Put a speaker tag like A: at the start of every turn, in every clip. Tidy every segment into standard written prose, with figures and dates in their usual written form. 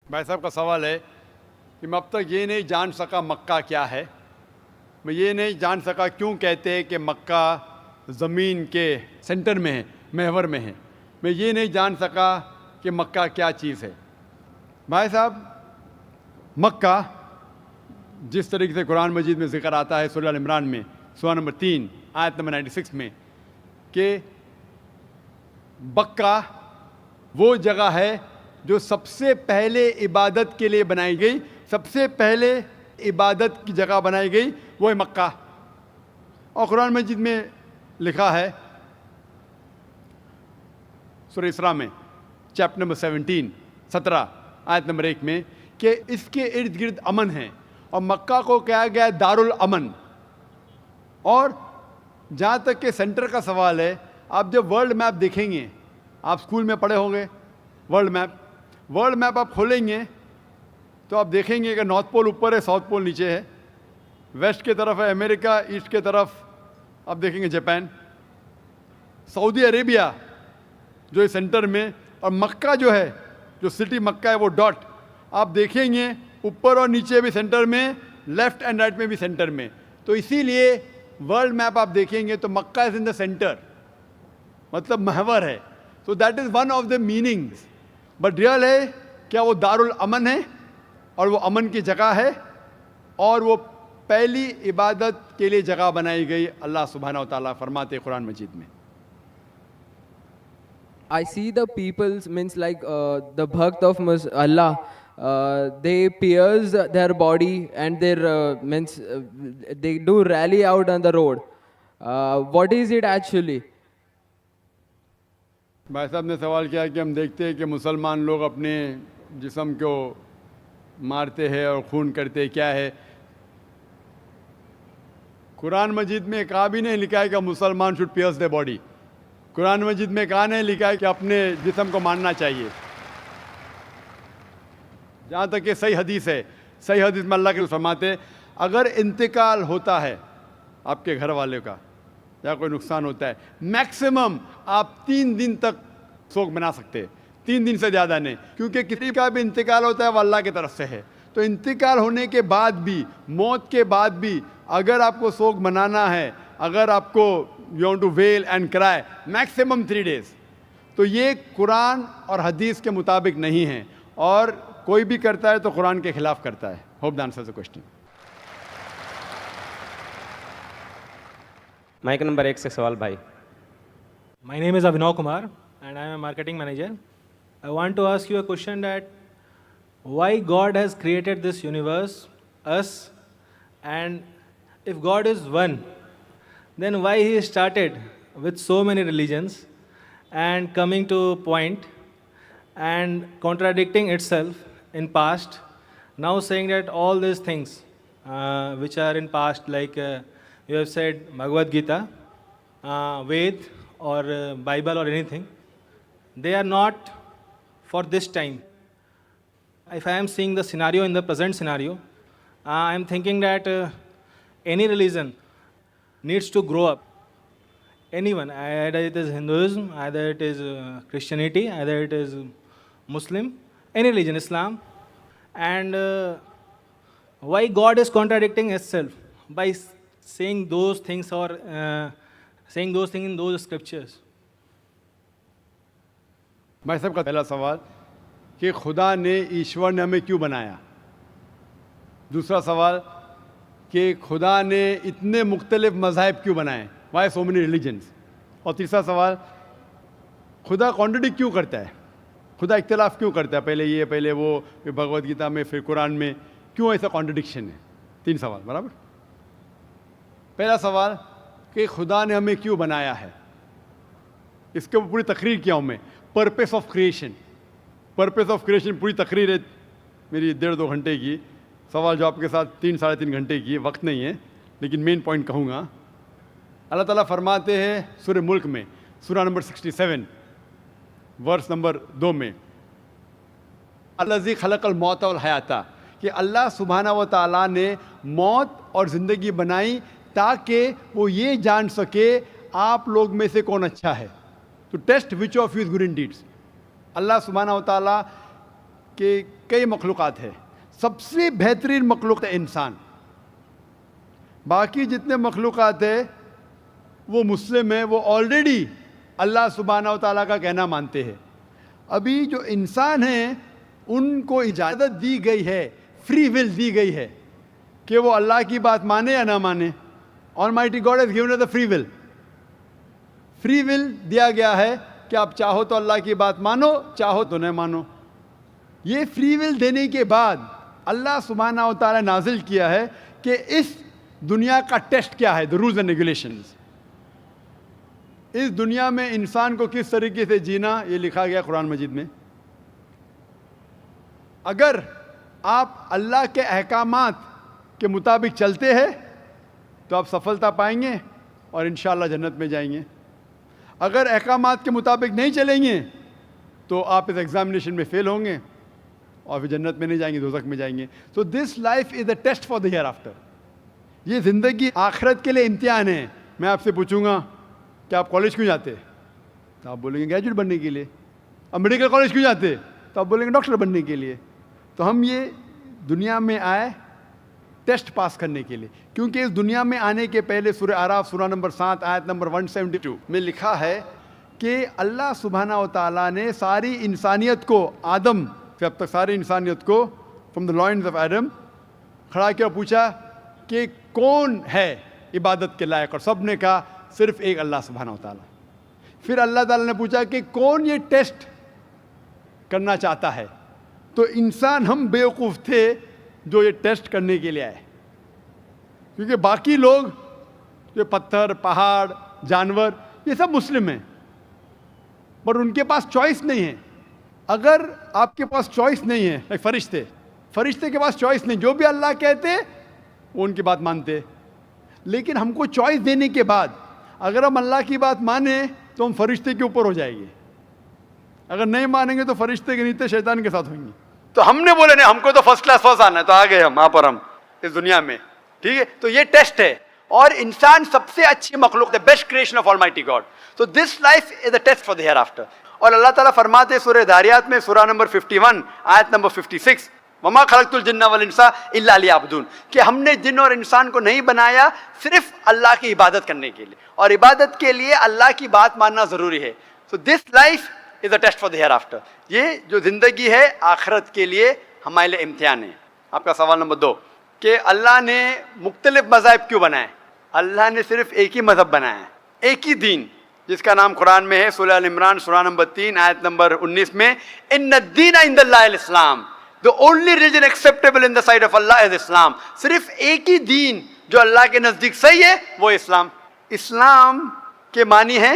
A: भाई साहब का सवाल है कि मैं अब तक ये नहीं जान सका मक्का क्या है। मैं ये नहीं जान सका क्यों कहते हैं कि मक्का ज़मीन के सेंटर में है, महवर में है। मैं ये नहीं जान सका कि मक्का क्या चीज़ है। भाई साहब, मक्का जिस तरीके से कुरान मजीद में ज़िक्र आता है सूरह इमरान में सूरह नंबर 3 आयत नंबर 96 में कि मक्का वो जगह है जो सबसे पहले इबादत के लिए बनाई गई, सबसे पहले इबादत की जगह बनाई गई वो है मक्का। और कुरान मजीद में लिखा है सूरह इसरा में चैप्टर नंबर 17 आयत नंबर 1 में कि इसके इर्द गिर्द अमन है और मक्का को कहा गया है दारुल अमन। और जहाँ तक के सेंटर का सवाल है, आप जब वर्ल्ड मैप देखेंगे, आप स्कूल में पढ़े होंगे वर्ल्ड मैप आप खोलेंगे तो आप देखेंगे कि नॉर्थ पोल ऊपर है, साउथ पोल नीचे है, वेस्ट के तरफ है अमेरिका, ईस्ट के तरफ आप देखेंगे जापान, सऊदी अरेबिया जो है सेंटर में, और मक्का जो है, जो सिटी मक्का है वो डॉट आप देखेंगे ऊपर और नीचे भी सेंटर में, लेफ्ट एंड राइट में भी सेंटर में। तो इसीलिए वर्ल्ड मैप आप देखेंगे तो मक्का इज इन द सेंटर, मतलब महवर है। So that is one of the meanings. But real है क्या वो दारुल अमन है और वो अमन की जगह है और वो पहली इबादत के लिए जगह बनाई गई। अल्लाह सुब्हानहू व तआला फरमाते हैं कुरान मजीद में,
B: I see the people's means like the bhakt of Allah. They pierce their body and their means they do rally out on the road. What is it actually?
A: भाई साहब ने सवाल किया कि हम देखते हैं कि मुसलमान लोग अपने जिस्म को मारते हैं और खून करते हैं, क्या है? कुरान मजीद में कहा भी नहीं लिखा है कि मुसलमान should pierce the body. Quran Majeed में कहा नहीं लिखा है कि अपने जिस्म को मारना चाहिए। जहाँ तक कि सही हदीस है, सही हदीस में अल्लाह के फरमाते अगर इंतकाल होता है आपके घर वाले का या कोई नुकसान होता है, मैक्सिमम आप 3 दिन तक शोक मना सकते हैं, 3 दिन से ज़्यादा नहीं, क्योंकि किसी का भी इंतकाल होता है वो अल्लाह की तरफ से है। तो इंतकाल होने के बाद भी, मौत के बाद भी अगर आपको शोक मनाना है, अगर आपको you want to wail and cry, maximum 3 days. तो ये कुरान और हदीस के मुताबिक नहीं है और कोई भी करता है तो कुरान के खिलाफ करता है। Hope the answer the question.
C: Mike number 1 से सवाल भाई।
D: My name is Abhinav Kumar and I am a marketing manager. I want to ask you a question that why God has created this universe, us, and if God is one, then why He started with so many religions and coming to a point and contradicting itself in past, now saying that all these things which are in past, like you have said Bhagavad Gita, Ved or Bible or anything, they are not for this time. If I am seeing the scenario in the present scenario, I am thinking that any religion needs to grow up. Anyone, either it is Hinduism, either it is Christianity, either it is Muslim, any religion, Islam, and why God is contradicting itself by saying those things or saying those things in those scriptures.
A: भाई साहब का पहला सवाल कि खुदा ने, ईश्वर ने हमें क्यों बनाया। दूसरा सवाल कि खुदा ने इतने मुख्तलिफ मज़ाहिब क्यों बनाए, वाई सो मेनी रिलीजन्स। और तीसरा सवाल, खुदा कॉन्ट्रडिक्ट क्यों करता है, खुदा इख्तिलाफ क्यों करता है, पहले ये पहले वो, फिर भगवद गीता में, फिर कुरान में, क्यों ऐसा कॉन्ट्रडिक्शन है। 3 सवाल बराबर। पहला सवाल कि खुदा ने हमें क्यों बनाया है, इसके ऊपर पूरी तकरीर किया हूँ मैं। Purpose of creation, purpose of creation पूरी तकरीर है मेरी 1.5-2 घंटे की, सवाल जवाब के साथ 3-3.5 घंटे की, वक्त नहीं है, लेकिन मेन पॉइंट कहूँगा। अल्लाह ताला फरमाते हैं सूरह मुल्क में, सूरह नंबर 67 वर्स नंबर 2 में, अल्लज़ी खलक़ल मौत वल हयाता, कि अल्लाह सुब्हानहू व तआला ने मौत और ज़िंदगी बनाई ताकि वो ये जान सके आप लोग में से कौन अच्छा है, to test which of you is good in deeds. Allah सुब्हानहू व तआला कि कई मखलूक़ात है, सबसे बेहतरीन मखलूक़ है इंसान। बाकी जितने मखलूक़ात है वो मुस्लिम है, वो ऑलरेडी अल्लाह सुब्हानहू व तआला का कहना मानते हैं। अभी जो इंसान हैं उनको इजाज़त दी गई है, फ्री विल दी गई है कि वो अल्लाह की बात माने या ना माने। Almighty God has given us the free will. Free will दिया गया है कि आप चाहो तो अल्लाह की बात मानो, चाहो तो न मानो। ये फ्री विल देने के बाद अल्लाह सुब्हानहू व तआला नाजिल किया है कि इस दुनिया का टेस्ट क्या है, द रूल्स एंड रेगुलेशंस। इस दुनिया में इंसान को किस तरीके से जीना, ये लिखा गया कुरान मजीद में। अगर आप अल्लाह के अहकामात के मुताबिक चलते हैं तो आप सफलता पाएंगे और इंशाअल्लाह जन्नत में जाएंगे। अगर अहकामात के मुताबिक नहीं चलेंगे तो आप इस एग्जामिनेशन में फेल होंगे और फिर जन्नत में नहीं जाएंगे, दोज़ख में जाएंगे। So this life is the test for the hereafter. ये ज़िंदगी आखिरत के लिए इम्तिहान है। मैं आपसे पूछूंगा कि आप कॉलेज क्यों जाते, तो आप बोलेंगे ग्रेजुएट बनने के लिए। अब मेडिकल कॉलेज क्यों जाते, तो आप बोलेंगे डॉक्टर बनने के लिए। तो हम ये दुनिया में आए टेस्ट पास करने के लिए, क्योंकि इस दुनिया में आने के पहले सूरह आराफ सूरह नंबर 7 आयत नंबर 172 में लिखा है कि अल्लाह सुब्हानहू व तआला ने सारी इंसानियत को, आदम से अब तक सारी इंसानियत को फ्रॉम द लॉइन्स ऑफ एडम खड़ा किया, पूछा कि कौन है इबादत के लायक, और सब ने कहा सिर्फ एक अल्लाह सुब्हानहू व तआला। फिर अल्लाह ताला ने पूछा कि कौन ये टेस्ट करना चाहता है, तो इंसान हम बेवकूफ़ थे जो ये टेस्ट करने के लिए आए, क्योंकि बाकी लोग जो पत्थर, पहाड़, जानवर, ये सब मुस्लिम हैं, पर उनके पास चॉइस नहीं है। अगर आपके पास चॉइस नहीं है, एक फरिश्ते के पास चॉइस नहीं, जो भी अल्लाह कहते वो उनकी बात मानते। लेकिन हमको चॉइस देने के बाद अगर हम अल्लाह की बात माने तो हम फरिश्ते के ऊपर हो जाएंगे, अगर नहीं मानेंगे तो फरिश्ते के नीचे शैतान के साथ होंगे। तो हमने बोले नहीं, हमको तो फर्स्ट क्लास फर्स्ट आना है, तो आ गए हम वहाँ पर, हम इस दुनिया में, ठीक है। तो ये टेस्ट है, और इंसान सबसे अच्छी मखलूक, the best creation of almighty God. तो this life is the test for the hereafter. और अल्लाह ताला फरमाते हैं सूरह दारियात में सूरह नंबर 51 आयत नंबर 56, वमा खलक़तुल जिन्ना वल इंसा इल्ला लियअबुदून, कि हमने जिन और इंसान को नहीं बनाया सिर्फ अल्लाह की इबादत करने के लिए, और इबादत के लिए अल्लाह की बात मानना ज़रूरी है। So this life is the test for the hereafter. ये जो ज़िंदगी है आखिरत के लिए हमारे लिए इम्तिहान है। आपका सवाल नंबर 2 कि अल्लाह ने मुख्तलिफ मज़ाहिब क्यों बनाए। अल्लाह ने सिर्फ एक ही मज़हब बनाया है, एक ही दीन, जिसका नाम कुरान में है सूरह अल इमरान सूरह नंबर 3 आयत नंबर 19 में, इन्नद्दीन इंदल्लाहिल इस्लाम, the only religion acceptable in the sight of Allah is Islam. सिर्फ एक ही दीन जो अल्लाह के नज़दीक सही है वो इस्लाम। इस्लाम के मानी है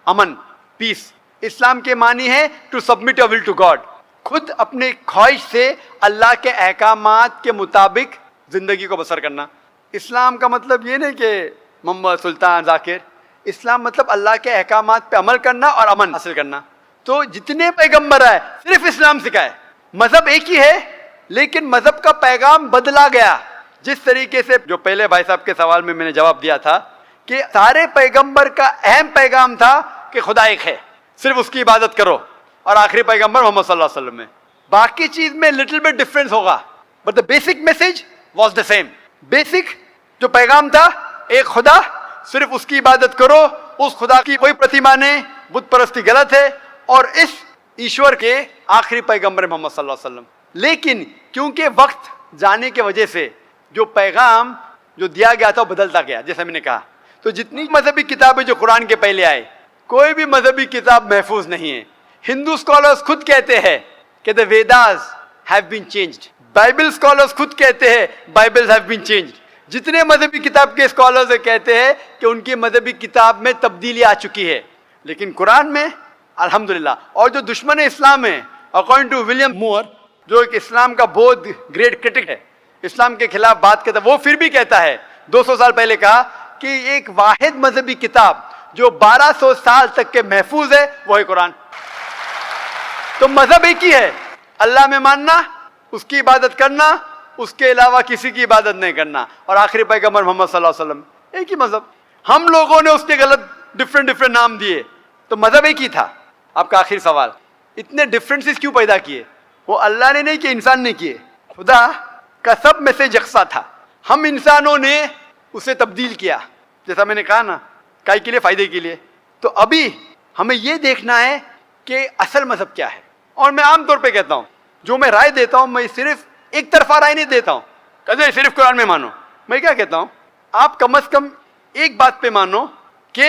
A: अमन, पीस। इस्लाम के मानी है to submit your will to God, खुद अपने ख्वाहिश से अल्लाह के अहकामात के मुताबिक ज़िंदगी को बसर करना। इस्लाम का मतलब ये नहीं कि मोहम्मद सुल्तान जाकिर, इस्लाम मतलब अल्लाह के अहकामात पे अमल करना और अमन हासिल करना। तो जितने पैगंबर आए सिर्फ इस्लाम सिखाए। मज़हब एक ही है लेकिन मज़हब का पैगाम बदला गया। जिस तरीके से जो पहले भाई साहब के सवाल में मैंने जवाब दिया था कि सारे पैगंबर का अहम पैगाम था कि खुदा एक है, सिर्फ उसकी इबादत करो, और आखिरी पैगंबर मोहम्मद सल्लल्लाहु अलैहि वसल्लम में बाकी चीज में लिटिल बिट डिफरेंस होगा, but the basic message was the same. Basic जो पैगाम था, एक खुदा, सिर्फ उसकी इबादत करो, उस खुदा की कोई प्रतिमा नहीं, बुत परस्ती गलत है, और इस ईश्वर के आखिरी पैगंबर मोहम्मद सल्लल्लाहु अलैहि वसल्लम। लेकिन क्योंकि वक्त जाने की वजह से जो पैगाम जो दिया गया था वो बदलता गया, जैसे मैंने कहा। तो जितनी मजहबी किताबें जो कुरान के पहले आए, कोई भी मजहबी किताब महफूज नहीं है। हिंदू स्कॉलर्स खुद कहते हैं कि the Vedas have been changed, Bible scholars खुद कहते हैं बाइबल्स हैव बीन चेंज्ड। जितने मजहबी किताब के स्कॉलर्स कहते हैं कि उनकी मजहबी किताब में तब्दीली आ चुकी है, लेकिन कुरान में अल्हम्दुलिल्लाह। और जो दुश्मन इस्लाम है, अकॉर्डिंग टू विलियम मूर, जो एक इस्लाम का बहुत ग्रेट क्रिटिक है, इस्लाम के खिलाफ बात करता है, वो फिर भी कहता है 200 साल पहले कहा कि एक वाहिद मजहबी किताब जो 1200 साल तक के महफूज है वो है कुरान। तो मजहब एक ही है, अल्लाह में मानना, उसकी इबादत करना, उसके अलावा किसी की इबादत नहीं करना, और आखिरी पैगंबर मोहम्मद सल्लल्लाहु अलैहि वसल्लम, एक ही मजहब। हम लोगों ने उसके गलत डिफरेंट नाम दिए, तो मजहब एक ही था। आपका आखिरी सवाल, इतने डिफरेंसेस क्यों पैदा किए? वो अल्लाह ने नहीं किए, इंसान ने किए। खुदा का सब में से यकसा था, हम इंसानों ने उसे तब्दील किया, जैसा मैंने कहा ना, काय के लिए, फायदे के लिए। तो अभी हमें ये देखना है कि असल मजहब क्या है। और मैं आमतौर पे कहता हूँ, जो मैं राय देता हूँ, मैं सिर्फ एक तरफा राय नहीं देता हूँ, कहते सिर्फ कुरान में मानो। मैं क्या कहता हूँ, आप कम से कम एक बात पे मानो कि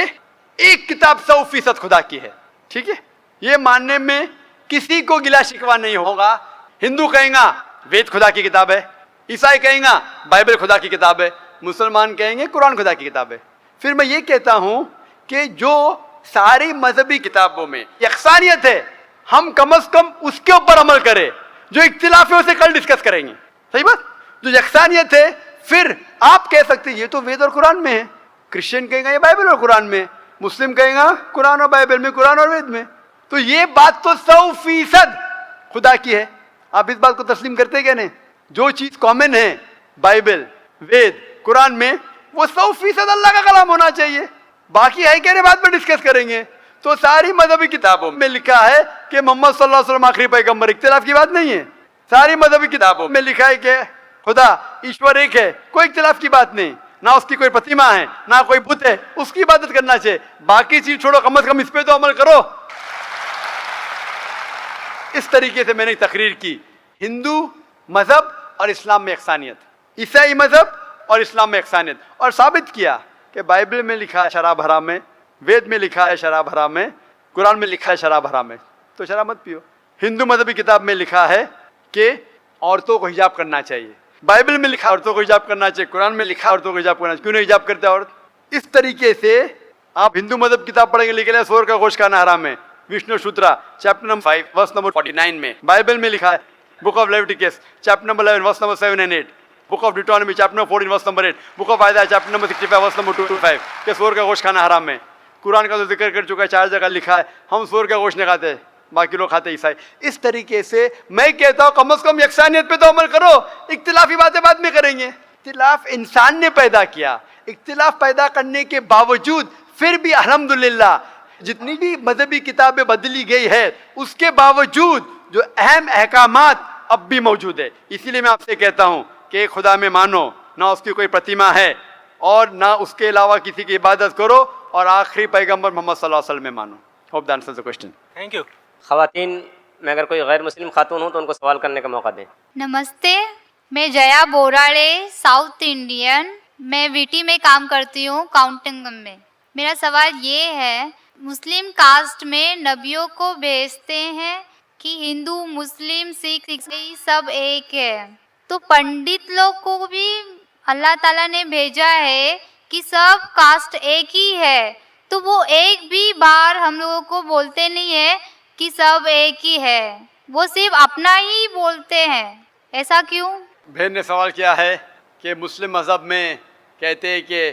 A: एक किताब 100% खुदा की है, ठीक है। ये मानने में किसी को गिला शिकवा नहीं होगा। हिंदू कहेगा वेद खुदा की किताब है, ईसाई कहेगा बाइबल खुदा की किताब है, मुसलमान कहेंगे कुरान खुदा की किताब है। फिर मैं ये कहता हूं कि जो सारी मजहबी किताबों में यकसानियत है, हम कम से कम उसके ऊपर अमल करें। जो इख्तिलाफ है उसे कल डिस्कस करेंगे, सही बात। जो यकसानियत है, फिर आप कह सकते हैं ये तो वेद और कुरान में है, क्रिश्चियन कहेगा ये बाइबल और कुरान में, मुस्लिम कहेगा कुरान और बाइबल में, कुरान और वेद में। तो ये बात तो 100% खुदा की है। आप इस बात को तस्लीम करते हैं क्या नहीं? जो चीज कॉमन है बाइबल, वेद, कुरान में, वो 100% अल्लाह का कलाम होना चाहिए। बाकी है क्या बात में डिस्कस करेंगे। तो सारी मजहबी किताबों में लिखा है कि मोहम्मद सल्लल्लाहु अलैहि वसल्लम आखिरी पैगंबर, इख्तिलाफ की बात नहीं है। सारी मजहबी किताबों में लिखा है कि खुदा ईश्वर एक है, कोई इख्तिलाफ की बात नहीं। ना उसकी कोई प्रतिमा है, ना कोई बुत है, उसकी इबादत करना चाहिए। बाकी चीज छोड़ो, कम से कम इस पे तो अमल करो। इस तरीके से मैंने तकरीर की, हिंदू मजहब और इस्लाम में यकसानियत, ईसाई मजहब और इस्लाम में यकसानियत, और साबित किया कि बाइबल में लिखा है शराब हराम है, वेद में लिखा है शराब हराम है, कुरान में लिखा है शराब हराम है, तो शराब मत पियो। हिंदू मजहबी किताब में लिखा है कि औरतों को हिजाब करना चाहिए, बाइबल में लिखा औरतों को हिजाब करना चाहिए, कुरान में लिखा औरतों को हिजाब करना चाहिए, क्यों नहीं हिजाब करते औरत? इस तरीके से आप हिंदू मजहब किताब पढ़ेंगे, लिखे है सूअर का गोश्त खाना हराम है, Vishnu Sutra chapter number 5 verse number 49 में। बाइबल में लिखा है book of Leviticus chapter number 11 verse number 7 and 8, book of Deuteronomy chapter number 14 verse number 8, book of आयदा chapter number 65 verse number 2 to 5 कि सूअर का गोश्त खाना हराम है। कुरान का तो जिक्र कर चुका है, 4 जगह लिखा है हम सूअर का गोश्त नहीं खाते, बाकी लोग खाते ईसाई। इस तरीके से मैं कहता हूँ कम से कम यकसानियत पे तो अमल करो, इख्तिलाफी बातें बाद में करेंगे। इख्तिलाफ इंसान ने पैदा किया, इख्तिलाफ पैदा करने के बावजूद फिर भी अल्हम्दुलिल्लाह जितनी भी मजहबी किताबें बदली गई है, उसके बावजूद जो अहम अहकामात अब भी मौजूद है। इसीलिए मैं आपसे कहता हूँ कि खुदा में मानो, ना उसकी कोई प्रतिमा है और ना उसके अलावा किसी की इबादत करो, और आखिरी पैगंबर मोहम्मद सल्लल्लाहु अलैहि वसल्लम में मानो। Hope that answers the question.
D: Thank you.
C: ख़वातीन में अगर कोई गैर मुस्लिम खातून हो तो उनको सवाल करने का मौका दें।
E: नमस्ते, मैं जया बोराड़े, साउथ इंडियन। मैं वीटी में काम करती हूँ, काउंटिंग में। मेरा सवाल ये है, मुस्लिम कास्ट में नबियों को भेजते हैं कि हिंदू, मुस्लिम, सिख, ईसाई सब एक है, तो पंडित लोग को भी अल्लाह ताला ने भेजा है कि सब कास्ट एक ही है, तो वो एक भी बार हम लोगों को बोलते नहीं है कि सब एक ही है, वो सिर्फ अपना ही बोलते हैं, ऐसा क्यों?
A: बहन ने सवाल किया है कि मुस्लिम मज़हब में कहते हैं कि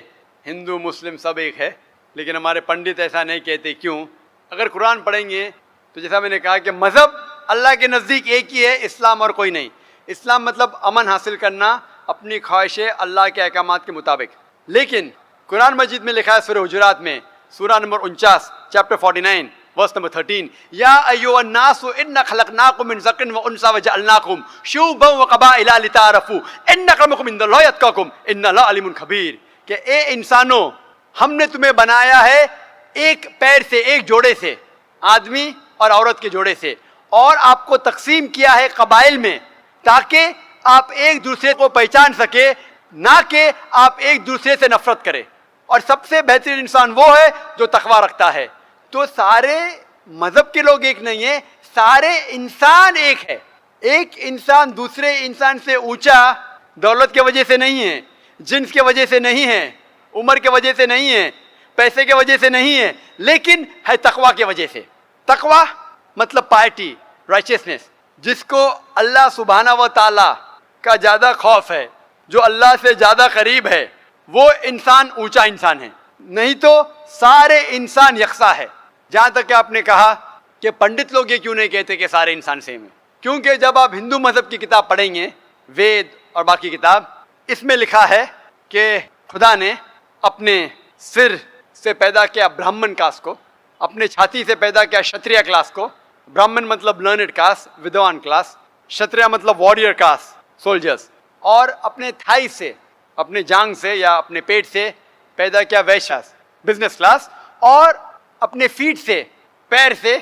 A: हिंदू मुस्लिम सब एक है, लेकिन हमारे पंडित ऐसा नहीं कहते, क्यों? अगर कुरान पढ़ेंगे तो जैसा मैंने कहा कि मज़हब अल्लाह के नज़दीक एक ही है, इस्लाम और कोई नहीं। इस्लाम मतलब अमन हासिल करना, अपनी ख्वाहिशें अल्लाह के अहकामात के मुताबिक। लेकिन कुरान मजीद में लिखा है सूरह हुजुरात में, सूरह नंबर 49 चैप्टर 49 वर्स नंबर 13, या अय्युहन नासु इन्ना खलकनाकुम मिन ज़करिन व उन्सा व जअलनाकुम शुअबन व क़बाइला लिताअरफू इन्न अक्रमकुम इंदल्लाहि अत्क़ाकुम इन्नल्लाह अलीमुन खबीर, कि ए इंसानों, हमने तुम्हें बनाया है एक पैर से, एक जोड़े से, आदमी और औरत के जोड़े से, और आपको तकसीम किया है कबाइल में, ताकि आप एक दूसरे को पहचान सके, ना कि आप एक दूसरे से नफरत करें। और सबसे बेहतरीन इंसान वो है जो तकवा रखता है। तो सारे मजहब के लोग एक नहीं है, सारे इंसान एक है। एक इंसान दूसरे इंसान से ऊंचा दौलत के वजह से नहीं है, जिन्स के वजह से नहीं है, उम्र के वजह से नहीं है, पैसे के वजह से नहीं है, लेकिन है तकवा के वजह से। तकवा मतलब पायटी, राइचियसनेस, जिसको अल्लाह सुब्हाना व ताला का ज़्यादा खौफ है, जो अल्लाह से ज़्यादा करीब है, वो इंसान ऊंचा इंसान है। नहीं तो सारे इंसान यकसा है। जहाँ तक कि आपने कहा कि पंडित लोग ये क्यों नहीं कहते कि सारे इंसान सेम है, क्योंकि जब आप हिंदू मजहब की किताब पढ़ेंगे, वेद और बाकी किताब, इसमें लिखा है कि खुदा ने अपने सिर से पैदा किया ब्राह्मण कास्ट को, अपने छाती से पैदा किया क्षत्रिय क्लास को। ब्राह्मण मतलब लर्नड कास्ट, विद्वान क्लास, क्षत्रिय मतलब वॉरियर कास्ट, सोल्जर्स, और अपने थाई से, अपने जांग से या अपने पेट से पैदा किया वैश्य, बिजनेस क्लास, और अपने फीट से, पैर से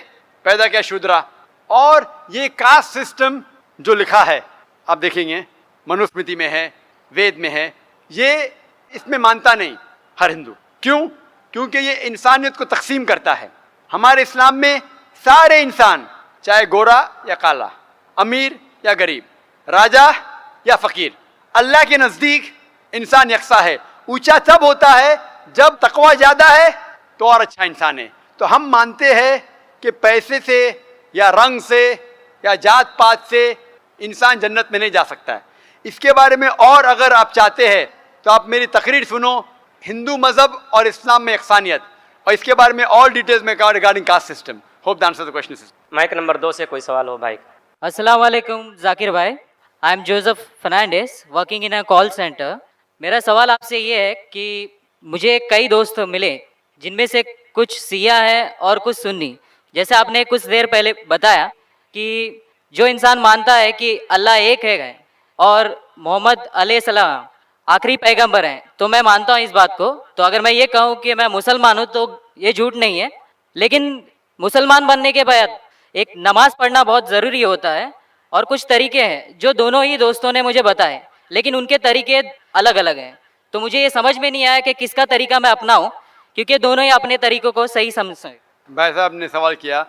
A: पैदा किया शूद्रा। और ये कास्ट सिस्टम जो लिखा है आप देखेंगे मनुस्मृति में है, वेद में है, ये इसमें मानता नहीं हर हिंदू। क्यों? क्योंकि ये इंसानियत को तकसीम करता है। हमारे इस्लाम में सारे इंसान, चाहे गोरा या काला, अमीर या गरीब, राजा या फकीर, अल्लाह के नज़दीक इंसान यकसा है। ऊंचा तब होता है जब तकवा ज़्यादा है तो और अच्छा इंसान है। तो हम मानते हैं कि पैसे से या रंग से या जात पात से इंसान जन्नत में नहीं जा सकता है। इसके बारे में और अगर आप चाहते हैं तो आप मेरी तकरीर सुनो, हिंदू मजहब और इस्लाम में यकसानियत, और इसके बारे में और डिटेल्स में कहा regarding caste system. Hope the answer the question is.
C: Mike number 2 से कोई सवाल हो भाई।
F: अस्सलाम वालेकुम जाकिर भाई, I am Joseph Fernandes working in a call centre. मेरा सवाल आपसे ये है कि मुझे कई दोस्त मिले जिनमें से कुछ सिया है और कुछ सुन्नी। जैसे आपने कुछ देर पहले बताया कि जो इंसान मानता है कि अल्लाह एक है और मोहम्मद अलैहिस्सलाम आखिरी पैगंबर हैं, तो मैं मानता हूँ इस बात को। तो अगर मैं ये कहूँ कि मैं मुसलमान हूँ तो ये झूठ नहीं है। लेकिन मुसलमान बनने के बाद एक नमाज पढ़ना बहुत ज़रूरी होता है, और कुछ तरीके हैं जो दोनों ही दोस्तों ने मुझे बताए, लेकिन उनके तरीके अलग अलग हैं। तो मुझे ये समझ में नहीं आया कि किसका तरीका मैं अपनाऊँ, क्योंकि दोनों ही अपने तरीकों को सही समझ।
A: भाई साहब ने सवाल किया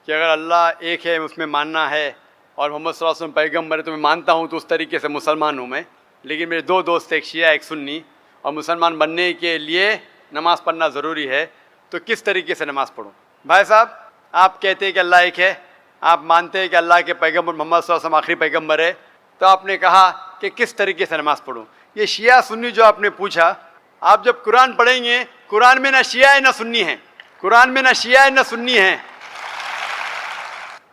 A: कि अगर अल्लाह एक है उसमें मानना है और मोहम्मद सल्लल्लाहु अलैहि वसल्लम पैगम्बर है तो मैं मानता हूँ, तो उस तरीके से मुसलमान हूँ मैं। लेकिन मेरे दो दोस्त, एक शिया एक सुन्नी, और मुसलमान बनने के लिए नमाज़ पढ़ना ज़रूरी है, तो किस तरीके से नमाज़ पढ़ूँ? भाई साहब, आप कहते हैं कि अल्लाह एक है, आप मानते हैं कि अल्लाह के पैगम्बर मोहम्मद सल्लल्लाहु अलैहि वसल्लम आखिरी पैगम्बर है, तो आपने कहा कि किस तरीके से नमाज़ पढ़ूँ। ये शिया सुन्नी जो आपने पूछा, आप जब कुरान पढ़ेंगे, कुरान में ना शिया है ना सुन्नी है, कुरान में ना शिया है ना सुन्नी है।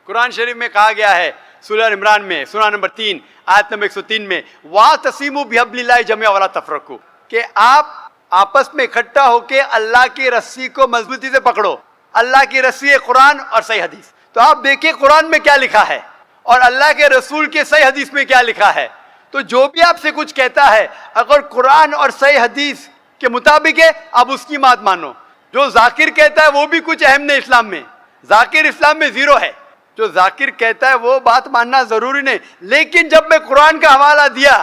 A: कुरान शरीफ में कहा गया है सूरह इमरान में, सूरह नंबर 3 आयत नंबर 103 में, वातसिमू बिहब्लिल्लाहि जमीअन वला तफरकू, कि आप आपस में इकट्ठा होकर अल्लाह की रस्सी को मजबूती से पकड़ो। अल्लाह की रस्सी है कुरान और सही हदीस। तो आप देखिए कुरान में क्या लिखा है और अल्लाह के रसूल के सही हदीस में क्या लिखा है। तो जो भी आपसे कुछ कहता है, अगर कुरान और सही हदीस के मुताबिक है, आप उसकी बात मानो। जो जाकिर कहता है वो भी कुछ अहम नहीं इस्लाम में, जाकिर इस्लाम में जीरो है। जो जाकिर कहता है वो बात मानना जरूरी नहीं, लेकिन जब मैं कुरान का हवाला दिया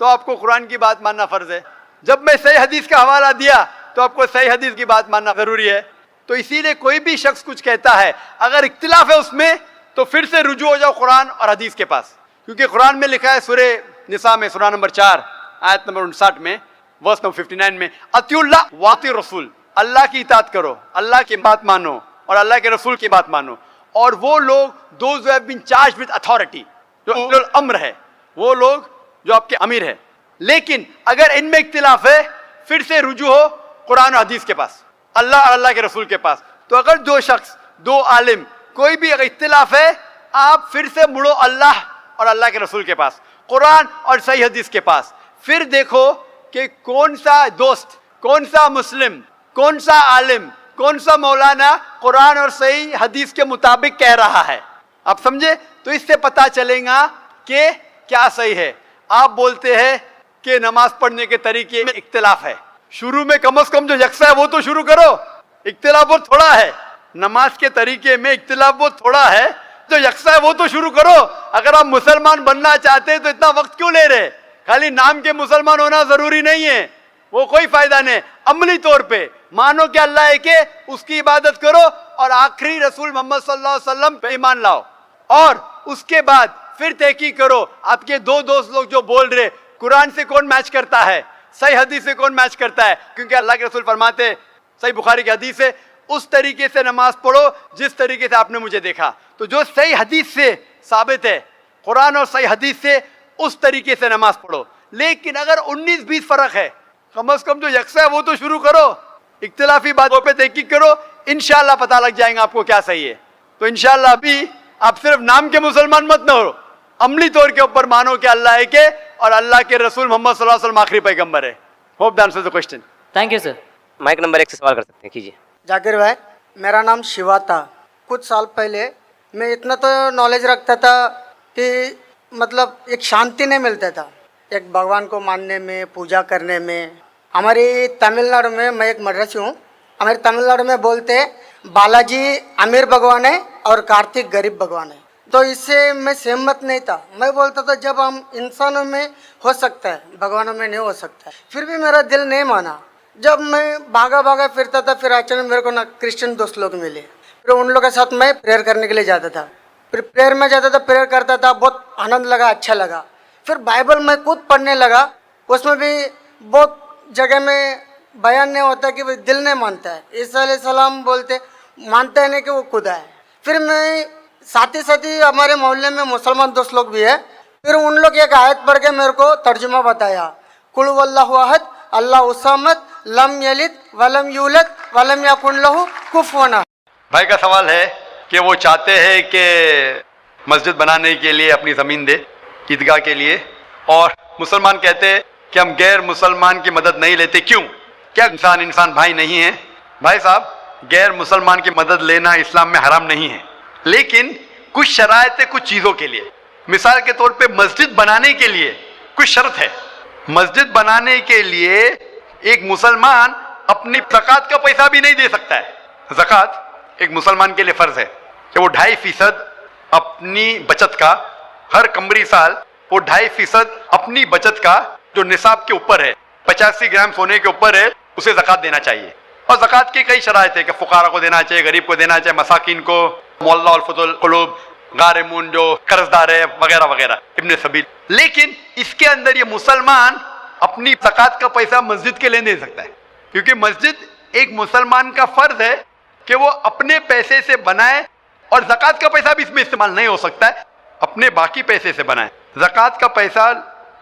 A: तो आपको कुरान की बात मानना फर्ज है। जब मैं सही हदीस का हवाला दिया तो आपको सही हदीस की बात मानना जरूरी है। तो इसीलिए कोई भी शख्स कुछ कहता है, अगर इख्तिलाफ है उसमें, तो फिर से रुजू हो जाओ कुरान और हदीस के पास, क्योंकि कुरान में लिखा है सूरह निसा में, सूरह नंबर 4 आयत नंबर 59 में, वर्स नंबर 59 में, अतिउल्लाह वाति रसूल, अल्लाह की इताअत करो, अल्लाह की बात मानो और अल्लाह के रसूल की बात मानो। और वो लोग those who have been charged with authority, जो अम्र है, वो लोग जो आपके अमीर है। लेकिन अगर इनमें इख्तिलाफ है, फिर से रुजू हो कुरान और हदीस के पास, अल्लाह और अल्लाह के रसूल के पास। तो अगर दो शख्स, दो आलिम, कोई भी अगर इख्तिलाफ है, आप फिर से मुड़ो अल्लाह और अल्लाह के रसूल के पास, कुरान और सही हदीस के पास। फिर देखो कि कौन सा दोस्त, कौन सा मुस्लिम, कौन सा आलिम, कौन सा मौलाना कुरान और सही हदीस के मुताबिक कह रहा है। आप समझे? तो इससे पता चलेगा कि क्या सही है। आप बोलते हैं कि नमाज पढ़ने के तरीके में इख्तिलाफ है, शुरू में कम से कम जो यकसा है वो तो शुरू करो। इख्तिलाफ बहुत थोड़ा है, नमाज के तरीके में इख्तिलाफ बहुत थोड़ा है, जो यकसा है वो तो शुरू करो। अगर आप मुसलमान बनना चाहते हैं तो इतना वक्त क्यों ले रहे? खाली नाम के मुसलमान होना जरूरी नहीं है, वो कोई फायदा नहीं। अमली तौर पे मानो कि अल्लाह एक है, उसकी इबादत करो और आखिरी रसूल मोहम्मद सल्लल्लाहु अलैहि वसल्लम पे ईमान लाओ। और उसके बाद फिर तहकीक करो, आपके दो दोस्त लोग जो बोल रहे कुरान से कौन मैच करता है, सही हदीस से कौन मैच करता है, क्योंकि अल्लाह के रसूल फरमाते, सही बुखारी की हदीस है, उस तरीके से नमाज पढ़ो जिस तरीके से आपने मुझे देखा। तो जो सही हदीस से साबित है, कुरान और सही हदीस से, उस तरीके से नमाज पढ़ो। लेकिन अगर 19-20 फर्क है, कम से कम जो यकसा है वो तो शुरू करो, इख्तिलाफी बातों पे तहकीक करो, इंशाअल्लाह पता लग जाएगा आपको क्या सही है। तो इंशाअल्लाह अभी आप सिर्फ नाम के मुसलमान मत न हो, अमली तौर के ऊपर मानो कि अल्लाह एक है और अल्लाह के रसूल मोहम्मद सल्लल्लाहु अलैहि वसल्लम आखिरी पैगंबर है। Hope the answer the question.
F: Thank you sir.
C: Mike number 1 से सवाल कर सकते हैं, कीजिए।
G: जाकिर भाई, मेरा नाम शिवा था। कुछ साल पहले मैं इतना तो नॉलेज रखता था कि मतलब एक शांति नहीं मिलता था एक भगवान को मानने में, पूजा करने में। हमारी तमिलनाडु में, मैं एक मद्रासी हूँ, हमारे तमिलनाडु में बोलते हैं बालाजी अमीर भगवान है और कार्तिक गरीब भगवान है। तो इससे मैं सहमत नहीं था। मैं बोलता था जब हम इंसानों में हो सकता है, भगवानों में नहीं हो सकता है। फिर भी मेरा दिल नहीं माना। जब मैं भागा भागा फिरता था, फिर अचानक मेरे को ना क्रिश्चियन दोस्त लोग मिले। फिर उन लोगों के साथ मैं प्रेयर करने के लिए जाता था। फिर प्रेयर में जाता था, प्रेयर करता था, बहुत आनंद लगा, अच्छा लगा। फिर बाइबल मैं खुद पढ़ने लगा। उसमें भी बहुत जगह में बयान नहीं होता कि भाई दिल नहीं मानता है। ईसा अलैहिस्सलाम बोलते मानता है नहीं कि वो खुदा है। फिर मैं साथ ही हमारे मोहल्ले में मुसलमान दोस्त लोग भी है। फिर उन लोग एक आयत पढ़ के मेरे को तर्जुमा बताया, कुल वल्लाहु अहद अल्लाहु समद लम यलिद वलम यूलद वलम यकुन लहू कुफुवन अहद।
A: भाई का सवाल है कि वो चाहते हैं कि मस्जिद बनाने के लिए अपनी ज़मीन दे ईदगाह के लिए, और मुसलमान कहते हैं कि हम गैर मुसलमान की मदद नहीं लेते। क्यों? क्या इंसान भाई नहीं है? भाई साहब, गैर मुसलमान की मदद लेना इस्लाम में हराम नहीं है, लेकिन कुछ शराइत है कुछ चीज़ों के लिए। मिसाल के तौर पे मस्जिद बनाने के लिए कुछ शर्त है। मस्जिद बनाने के लिए एक मुसलमान अपनी ज़कात का पैसा भी नहीं दे सकता है। ज़कात एक मुसलमान के लिए फ़र्ज़ है कि वो 2.5% अपनी बचत का, हर कमरी साल वो 2.5% अपनी बचत का जो निसाब के ऊपर है, 85 ग्राम सोने के ऊपर है, उसे ज़कात देना चाहिए। और ज़कात की कई शराइत है कि फ़ुक़ारा को देना चाहिए, गरीब को देना चाहिए, मसाकिन को, मौला और फुतुल कुलूब, गारिमून जो कर्जदार है वगैरह वगैरह, इब्ने सबील। लेकिन इसके अंदर ये मुसलमान अपनी ज़कात का पैसा मस्जिद के लिए दे सकता है, क्योंकि मस्जिद एक मुसलमान का फ़र्ज है कि वो अपने पैसे से बनाए, और ज़कात का पैसा भी इसमें इस्तेमाल नहीं हो सकता है, अपने बाकी पैसे से बनाए। ज़कात का पैसा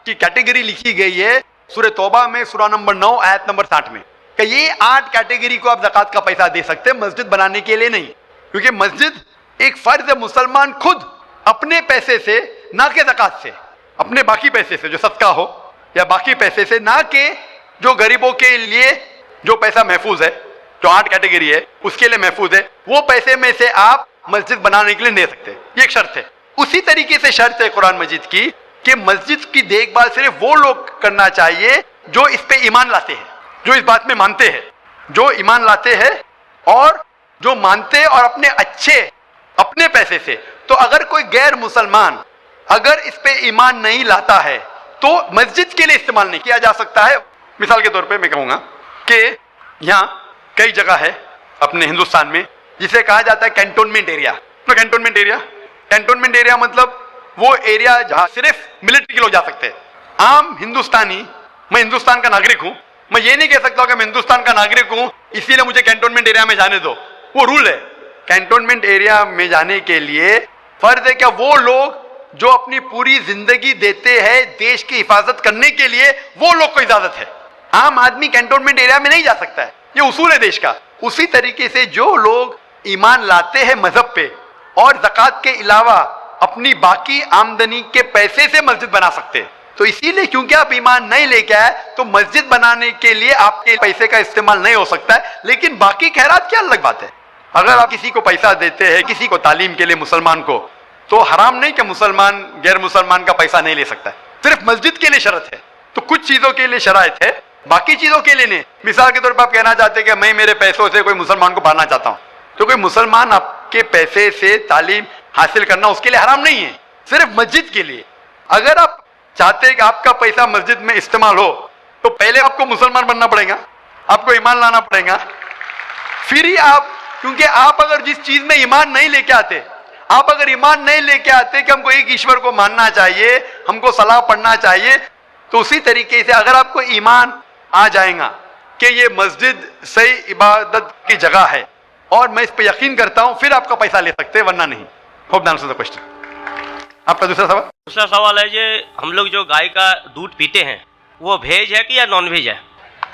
A: की कैटेगरी लिखी गई है सूरह तौबा में, सूरा नंबर 9 आयत नंबर 60 में, कि ये 8 कैटेगरी को आप ज़कात का पैसा दे सकते हैं, मस्जिद बनाने के लिए नहीं। क्योंकि मस्जिद एक फर्ज है, मुसलमान खुद अपने पैसे से, ना के ज़कात से, अपने बाकी पैसे से जो सदका हो या बाकी पैसे से, ना के जो गरीबों के लिए जो पैसा महफूज है, जो 8 कैटेगरी है उसके लिए महफूज है, वो पैसे में से आप मस्जिद बनाने के लिए दे सकते हैं। ये एक शर्त है। उसी तरीके से शर्त है कुरान मजीद की कि मस्जिद की देखभाल सिर्फ वो लोग करना चाहिए जो इस पे ईमान लाते हैं, जो इस बात में मानते हैं, जो ईमान लाते हैं और जो मानते हैं, और अपने अच्छे अपने पैसे से। तो अगर कोई गैर मुसलमान अगर इस पे ईमान नहीं लाता है तो मस्जिद के लिए इस्तेमाल नहीं किया जा सकता है। मिसाल के तौर पे मैं कहूँगा कि यहाँ कई जगह है अपने हिंदुस्तान में जिसे कहा जाता है कैंटोनमेंट एरिया। तो कैंटोनमेंट एरिया मतलब वो एरिया जहाँ सिर्फ मिलिट्री के लोग जा सकते हैं। आम हिंदुस्तानी, मैं हिंदुस्तान का नागरिक हूँ, मैं ये नहीं कह सकता कि मैं हिंदुस्तान का नागरिक हूँ इसीलिए मुझे कैंटोनमेंट एरिया में जाने दो। वो रूल है। कैंटोनमेंट एरिया में जाने के लिए फर्ज है क्या वो लोग जो अपनी पूरी जिंदगी देते हैं देश की हिफाजत करने के लिए, वो लोग को इजाजत है। आम आदमी कैंटोनमेंट एरिया में नहीं जा सकता है, ये उसूल है देश का। उसी तरीके से जो लोग ईमान लाते हैं मजहब पे और ज़कात के अलावा अपनी बाकी आमदनी के पैसे से मस्जिद बना सकते हैं। तो इसीलिए क्योंकि आप ईमान नहीं लेके आए तो मस्जिद बनाने के लिए आपके पैसे का इस्तेमाल नहीं हो सकता है। लेकिन बाकी खैरात क्या अलग बात है। अगर आप किसी को पैसा देते हैं, किसी को तालीम के लिए मुसलमान को, तो हराम नहीं कि मुसलमान गैर मुसलमान का पैसा नहीं ले सकता है। सिर्फ मस्जिद के लिए शर्त है। तो कुछ चीज़ों के लिए शराइत है, बाकी चीज़ों के लिए नहीं। मिसाल के तौर पर आप कहना चाहते हैं कि मैं मेरे पैसों से कोई मुसलमान को पढ़ाना चाहता हूँ, तो कोई मुसलमान आपके पैसे से तालीम हासिल करना उसके लिए हराम नहीं है, सिर्फ मस्जिद के लिए। अगर आप चाहते हैं कि आपका पैसा मस्जिद में इस्तेमाल हो तो पहले आपको मुसलमान बनना पड़ेगा, आपको ईमान लाना पड़ेगा, फिर ही आप, क्योंकि आप अगर जिस चीज में ईमान नहीं लेके आते, आप अगर ईमान नहीं लेके आते कि हमको एक ईश्वर को मानना चाहिए, हमको सलाह पढ़ना चाहिए, तो उसी तरीके से अगर आपको ईमान आ जाएगा कि ये मस्जिद सही इबादत की जगह है और मैं इस पर यकीन करता हूं, फिर आपका पैसा ले सकते हैं, वरना नहीं। Hope the answer the question. आपका दूसरा सवाल
C: है ये हम लोग जो गाय का दूध पीते हैं वो वेज है कि या नॉन वेज है?